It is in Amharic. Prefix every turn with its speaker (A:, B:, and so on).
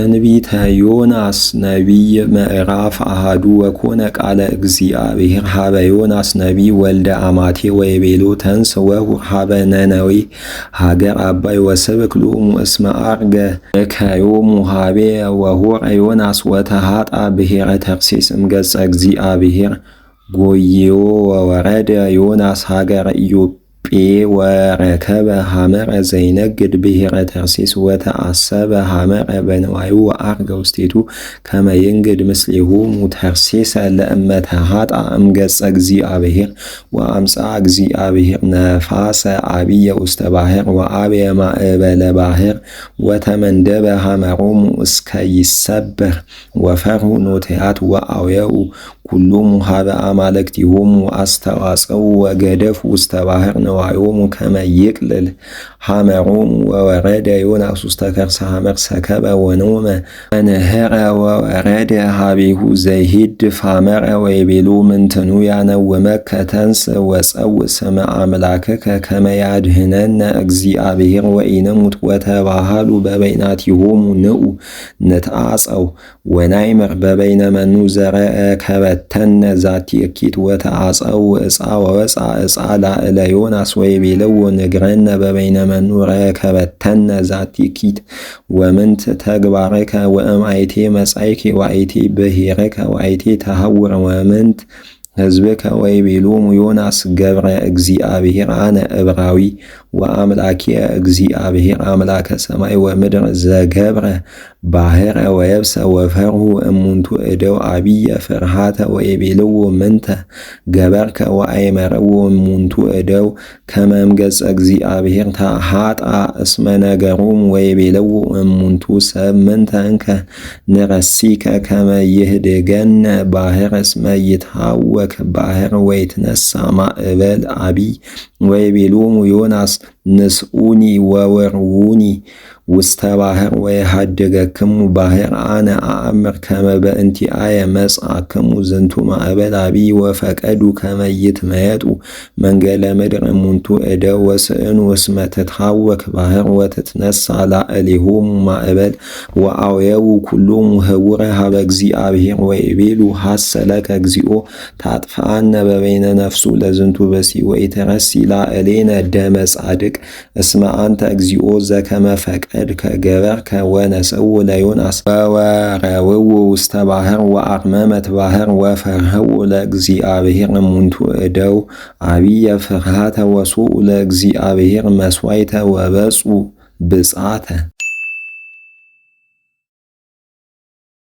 A: ትንቢተ ዮናስ ነቢይ ምዕራፍ አሃዱ ወኮነ ቃለ እግዚአብሔር ሀበ ዮናስ ነቢይ ወልደ አማቴ ወይቤሎ ተንስ ወሁር ሀበ ነነዌ ሀገር አባይ ወስብክ ሎሙ እስመ አርገ እከዮሙ ሀቤ ወሆረ ዮናስ ወተሃጣ ብሔረ ተርሴስ እምገጸ እግዚአብሔር ጎዮ ወወረደ ዮናስ ሀገረ ኢዮጴ ወረከበ ሐመረ ዘይነግድ ብሔረ ተርሴስ ወተአሰበ ሐመረ በነዋዩ ወአርገ ውስቴቱ ከመ ይንግድ ምስሌሆሙ ተርሴሰ ለእመ ተሃጣ እምገጸ እግዚአብሔር ወአምጽአ እግዚአብሔር ነፋሰ አብየ ውስተ ባሕር ወአብየ ማእበለ ባሕር ወተመንደበ ሐመሮሙ እስከ ይሰበር ወፈርሁ ኖትያት ወአውየኡ ኩሎሙ ሀበ አማልክቲሆሙ አስተዋጽኡ ወገደፉ ውስተ ባሕር ነዋዮሙ ከመ ይቅልል ሐመሮሙ ወወረደ ዮናስ ውስተ ከርሰ ሐመር ሰከበ ወኖመ አንህረ ወወረደ ሀቤሁ ዘይሂድፍ ሐመረ ወይቤሎ ምንትኑ ያነውመከ ተንስ ወጸውዕ ስመ አምላክከ ከመ ያድኅነነ እግዚአብሔር ወኢንሙት ወተባሃሉ በበይናቲሆሙ ንዑ ንትዓጸው ወናይምር በበይነ መኑ ዘረከበተነ ዛቲ እኪት ወተዓጸው ዕፃ ወወፃ ዕፃ ላዕለ ዮናስ ወይቤለው ንግረነ በበይነ መኑ ረከበተነ ዛቲ እኪት ወምንት ተግባርከ ወእምአይቴ መጻይከ ወአይቴ ብሔርከ ወአይቴ ተሐውረ ወምንት ሕዝብከ ወይቤሎሙ ዮናስ ገብረ እግዚአብሔር አነ ዕብራዊ ወአምላኬ እግዚአብሔር አምላከ ሰማይ ወምድር ዘገብረ ባሕረ ወየብሰ ወፈርሁ እሙንቱ እደው አብየ ፍርሃተ ወይቤልዎ ምንተ ገበርከ ወአይመረዎ እሙንቱ እደው ከመ እምገጸ እግዚአብሔር ተሃጣ እስመ ነገሮሙ ወይቤልዎ እሙንቱ ሰብ ምንተ እንከ ንረሲከ ከመ ይህድገነ ባሕር እስመ ይትሃወክ ባሕር ወይትነሣ ማእበል አቢይ ወይቤሎሙ ዮናስ ንስኡኒ ወወርውኒ ውስተ ባሕር ወየሃድገክሙ ባሕር አነ አእምር ከመ በእንቲአየ መጽአክሙ ዝንቱ ማእበል አቢይ ወፈቀዱ ከመ ይትመየጡ መንገለ ምድር እሙንቱ እደው ወስእኑ እስመ ትትሃወክ ባሕር ወትትነሣ ላዕሌሆሙ ማእበል ወአውየው ኩሎሙ ህቡረ ሀበ እግዚአብሔር ወይቤሉ ሐሰ ለከ እግዚኦ ታጥፍአነ በበይነ ነፍሱ ለዝንቱ በሲ ወኢትረሲ ላዕሌነ ደመ ጻድቅ እስመ አንተ እግዚኦ ዘከመ ፈቀድከ ገበርከ ወነስኡ ለዮናስ ወወረውዎ ውስተ ባሕር ወአርመመት ባሕር ወፈርህዎ ለእግዚአብሔር እሙንቱ እደው አብየ ፍርሃተ ወሶኡ ለእግዚአብሔር መስዋዕተ ወበጹ ብጻተ